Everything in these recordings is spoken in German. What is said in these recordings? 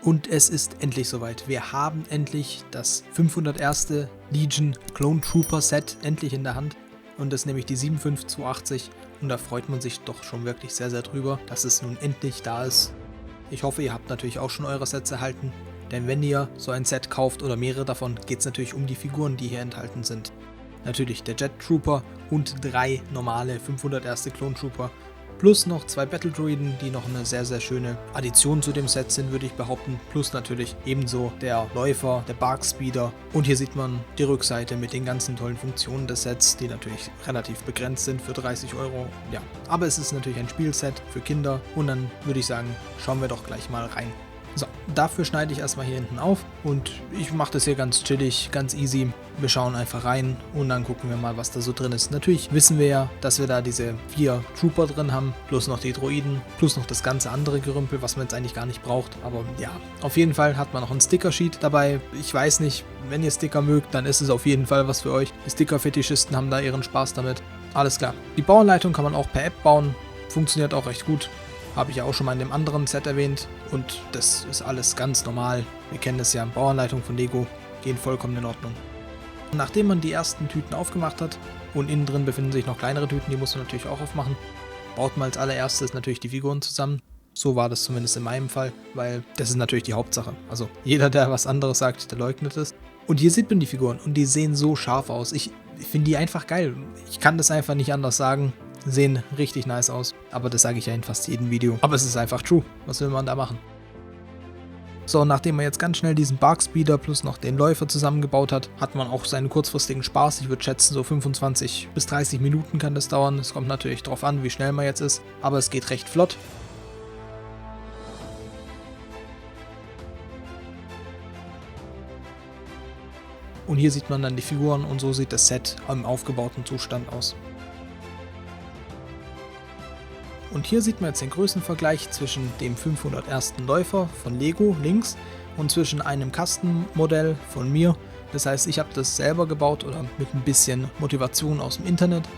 Und es ist endlich soweit. Wir haben endlich das 501. Legion Clone Trooper Set endlich in der Hand. Und das ist nämlich die 75280. Und da freut man sich doch schon wirklich sehr, sehr drüber, dass es nun endlich da ist. Ich hoffe, ihr habt natürlich auch schon eure Sets erhalten. Denn wenn ihr so ein Set kauft oder mehrere davon, geht es natürlich um die Figuren, die hier enthalten sind. Natürlich der Jet Trooper und 3 normale 501. Clone Trooper. Plus noch 2 Battle Droiden, die noch eine sehr, sehr schöne Addition zu dem Set sind, würde ich behaupten. Plus natürlich ebenso der Läufer, der Bark Speeder. Und hier sieht man die Rückseite mit den ganzen tollen Funktionen des Sets, die natürlich relativ begrenzt sind für 30 €. Ja, aber es ist natürlich ein Spielset für Kinder. Und dann würde ich sagen, schauen wir doch gleich mal rein. So, dafür schneide ich erstmal hier hinten auf und ich mache das hier ganz chillig, ganz easy. Wir schauen einfach rein und dann gucken wir mal, was da so drin ist. Natürlich wissen wir ja, dass wir da diese 4 Trooper drin haben, plus noch die Droiden, plus noch das ganze andere Gerümpel, was man jetzt eigentlich gar nicht braucht. Aber ja, auf jeden Fall hat man noch ein Sticker-Sheet dabei. Ich weiß nicht, wenn ihr Sticker mögt, dann ist es auf jeden Fall was für euch. Die Sticker-Fetischisten haben da ihren Spaß damit. Alles klar. Die Bauanleitung kann man auch per App bauen, funktioniert auch recht gut. Habe ich ja auch schon mal in dem anderen Set erwähnt und das ist alles ganz normal. Wir kennen das ja, Bauanleitung von Lego, gehen vollkommen in Ordnung. Und nachdem man die ersten Tüten aufgemacht hat und innen drin befinden sich noch kleinere Tüten, die muss man natürlich auch aufmachen, baut man als allererstes natürlich die Figuren zusammen. So war das zumindest in meinem Fall, weil das ist natürlich die Hauptsache. Also jeder, der was anderes sagt, der leugnet es. Und hier sieht man die Figuren und die sehen so scharf aus. Ich finde die einfach geil. Ich kann das einfach nicht anders sagen. Sehen richtig nice aus, aber das sage ich ja in fast jedem Video. Aber es ist einfach true. Was will man da machen? So, nachdem man jetzt ganz schnell diesen Bark Speeder plus noch den Läufer zusammengebaut hat, hat man auch seinen kurzfristigen Spaß. Ich würde schätzen, so 25 bis 30 Minuten kann das dauern. Es kommt natürlich darauf an, wie schnell man jetzt ist, aber es geht recht flott. Und hier sieht man dann die Figuren und so sieht das Set im aufgebauten Zustand aus. Und hier sieht man jetzt den Größenvergleich zwischen dem 501. Läufer von Lego links und zwischen einem Kastenmodell von mir. Das heißt, ich habe das selber gebaut oder mit ein bisschen Motivation aus dem Internet.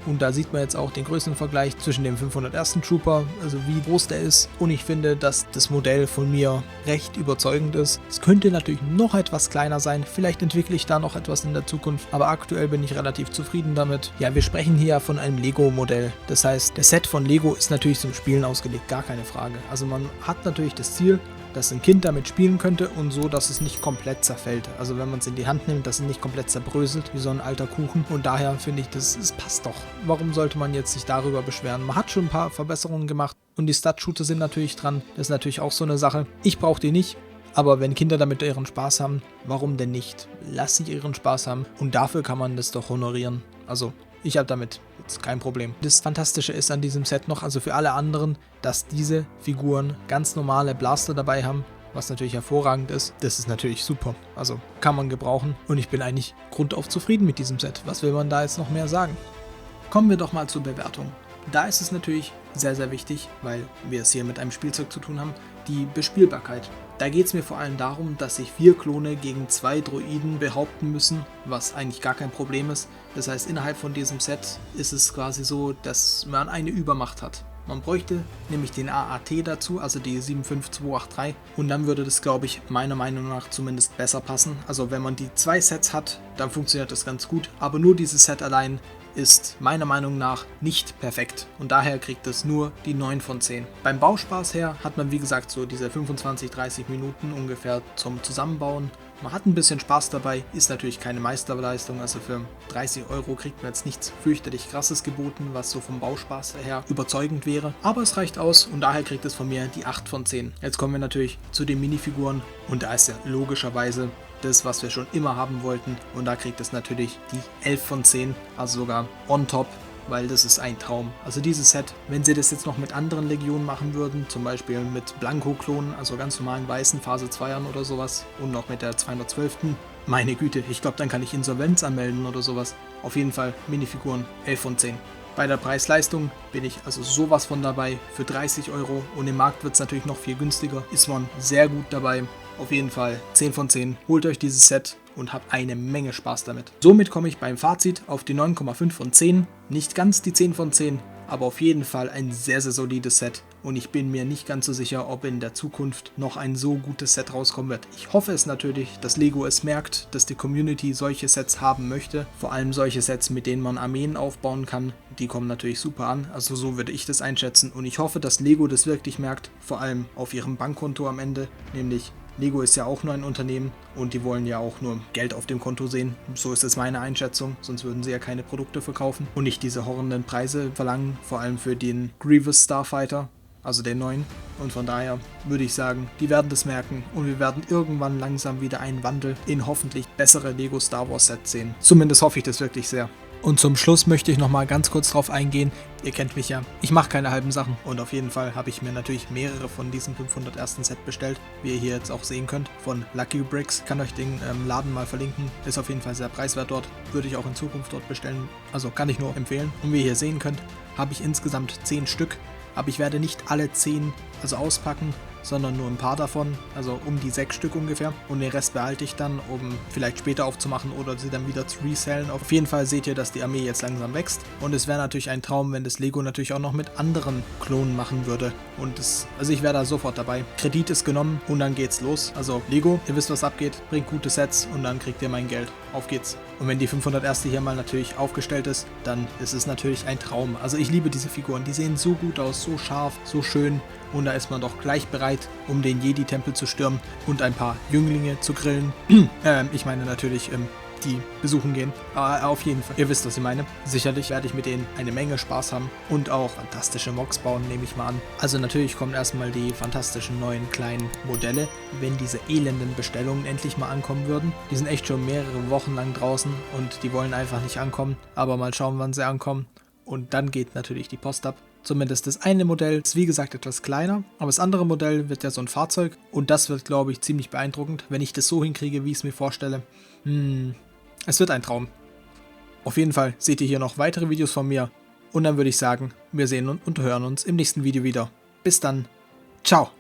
Und da sieht man jetzt auch den Größenvergleich zwischen dem 501. Trooper, also wie groß der ist. Und ich finde, dass das Modell von mir recht überzeugend ist. Es könnte natürlich noch etwas kleiner sein. Vielleicht entwickle ich da noch etwas in der Zukunft. Aber aktuell bin ich relativ zufrieden damit. Ja, wir sprechen hier ja von einem Lego-Modell. Das heißt, der Set von Lego ist natürlich zum Spielen ausgelegt, gar keine Frage. Also man hat natürlich das Ziel, dass ein Kind damit spielen könnte und so, dass es nicht komplett zerfällt. Also wenn man es in die Hand nimmt, dass es nicht komplett zerbröselt, wie so ein alter Kuchen. Und daher finde ich, das passt doch. Warum sollte man jetzt sich darüber beschweren? Man hat schon ein paar Verbesserungen gemacht und die Stud-Shooter sind natürlich dran. Das ist natürlich auch so eine Sache. Ich brauche die nicht. Aber wenn Kinder damit ihren Spaß haben, warum denn nicht? Lass sie ihren Spaß haben und dafür kann man das doch honorieren. Also ich habe damit jetzt kein Problem. Das Fantastische ist an diesem Set noch, also für alle anderen, dass diese Figuren ganz normale Blaster dabei haben, was natürlich hervorragend ist. Das ist natürlich super, also kann man gebrauchen und ich bin eigentlich grundauf zufrieden mit diesem Set. Was will man da jetzt noch mehr sagen? Kommen wir doch mal zur Bewertung. Da ist es natürlich sehr, sehr wichtig, weil wir es hier mit einem Spielzeug zu tun haben, die Bespielbarkeit. Da geht es mir vor allem darum, dass sich 4 Klone gegen 2 Droiden behaupten müssen, was eigentlich gar kein Problem ist. Das heißt, innerhalb von diesem Set ist es quasi so, dass man eine Übermacht hat. Man bräuchte nämlich den AAT dazu, also die 75283 und dann würde das, glaube ich, meiner Meinung nach zumindest besser passen. Also wenn man die 2 Sets hat, dann funktioniert das ganz gut, aber nur dieses Set allein ist meiner Meinung nach nicht perfekt und daher kriegt es nur die 9 von 10. Beim Bauspaß her hat man wie gesagt so diese 25-30 Minuten ungefähr zum Zusammenbauen. Man hat ein bisschen Spaß dabei, ist natürlich keine Meisterleistung, also für 30 € kriegt man jetzt nichts fürchterlich krasses geboten, was so vom Bauspaß her überzeugend wäre, aber es reicht aus und daher kriegt es von mir die 8 von 10. Jetzt kommen wir natürlich zu den Minifiguren und da ist ja logischerweise das, was wir schon immer haben wollten und da kriegt es natürlich die 11 von 10, also sogar on top, weil das ist ein Traum. Also dieses Set, wenn sie das jetzt noch mit anderen Legionen machen würden, zum Beispiel mit Blanko-Klonen, also ganz normalen weißen Phase 2ern oder sowas und noch mit der 212. Meine Güte, ich glaube, dann kann ich Insolvenz anmelden oder sowas. Auf jeden Fall Minifiguren 11 von 10. Bei der Preis-Leistung bin ich also sowas von dabei für 30 € und im Markt wird es natürlich noch viel günstiger. Ist man sehr gut dabei. Auf jeden Fall 10 von 10. Holt euch dieses Set und habt eine Menge Spaß damit. Somit komme ich beim Fazit auf die 9,5 von 10. Nicht ganz die 10 von 10, aber auf jeden Fall ein sehr, sehr solides Set und ich bin mir nicht ganz so sicher, ob in der Zukunft noch ein so gutes Set rauskommen wird. Ich hoffe es natürlich, dass Lego es merkt, dass die Community solche Sets haben möchte, vor allem solche Sets, mit denen man Armeen aufbauen kann, die kommen natürlich super an, also so würde ich das einschätzen und ich hoffe, dass Lego das wirklich merkt, vor allem auf ihrem Bankkonto am Ende, nämlich Lego ist ja auch nur ein Unternehmen und die wollen ja auch nur Geld auf dem Konto sehen. So ist es meine Einschätzung, sonst würden sie ja keine Produkte verkaufen und nicht diese horrenden Preise verlangen, vor allem für den Grievous Starfighter, also den neuen. Und von daher würde ich sagen, die werden das merken und wir werden irgendwann langsam wieder einen Wandel in hoffentlich bessere Lego Star Wars Sets sehen. Zumindest hoffe ich das wirklich sehr. Und zum Schluss möchte ich nochmal ganz kurz drauf eingehen, ihr kennt mich ja, ich mache keine halben Sachen und auf jeden Fall habe ich mir natürlich mehrere von diesem 501. Set bestellt, wie ihr hier jetzt auch sehen könnt, von Lucky Bricks. Kann euch den Laden mal verlinken, ist auf jeden Fall sehr preiswert dort, würde ich auch in Zukunft dort bestellen, also kann ich nur empfehlen. Und wie ihr hier sehen könnt, habe ich insgesamt 10 Stück, aber ich werde nicht alle 10 auspacken, sondern nur ein paar davon, also um die 6 Stück ungefähr. Und den Rest behalte ich dann, um vielleicht später aufzumachen oder sie dann wieder zu resellen. Auf jeden Fall seht ihr, dass die Armee jetzt langsam wächst. Und es wäre natürlich ein Traum, wenn das Lego natürlich auch noch mit anderen Klonen machen würde. Und also ich wäre da sofort dabei. Kredit ist genommen und dann geht's los. Also Lego, ihr wisst, was abgeht, bringt gute Sets und dann kriegt ihr mein Geld. Auf geht's. Und wenn die 501. hier mal natürlich aufgestellt ist, dann ist es natürlich ein Traum. Also ich liebe diese Figuren, die sehen so gut aus, so scharf, so schön. Und da ist man doch gleich bereit, um den Jedi-Tempel zu stürmen und ein paar Jünglinge zu grillen. Ich meine natürlich, die besuchen gehen. Aber auf jeden Fall, ihr wisst, was ich meine. Sicherlich werde ich mit denen eine Menge Spaß haben und auch fantastische Mocks bauen, nehme ich mal an. Also natürlich kommen erstmal die fantastischen neuen kleinen Modelle, wenn diese elenden Bestellungen endlich mal ankommen würden. Die sind echt schon mehrere Wochen lang draußen und die wollen einfach nicht ankommen. Aber mal schauen, wann sie ankommen. Und dann geht natürlich die Post ab. Zumindest das eine Modell ist wie gesagt etwas kleiner, aber das andere Modell wird ja so ein Fahrzeug und das wird, glaube ich, ziemlich beeindruckend, wenn ich das so hinkriege, wie ich es mir vorstelle. Es wird ein Traum. Auf jeden Fall seht ihr hier noch weitere Videos von mir und dann würde ich sagen, wir sehen und hören uns im nächsten Video wieder. Bis dann, ciao!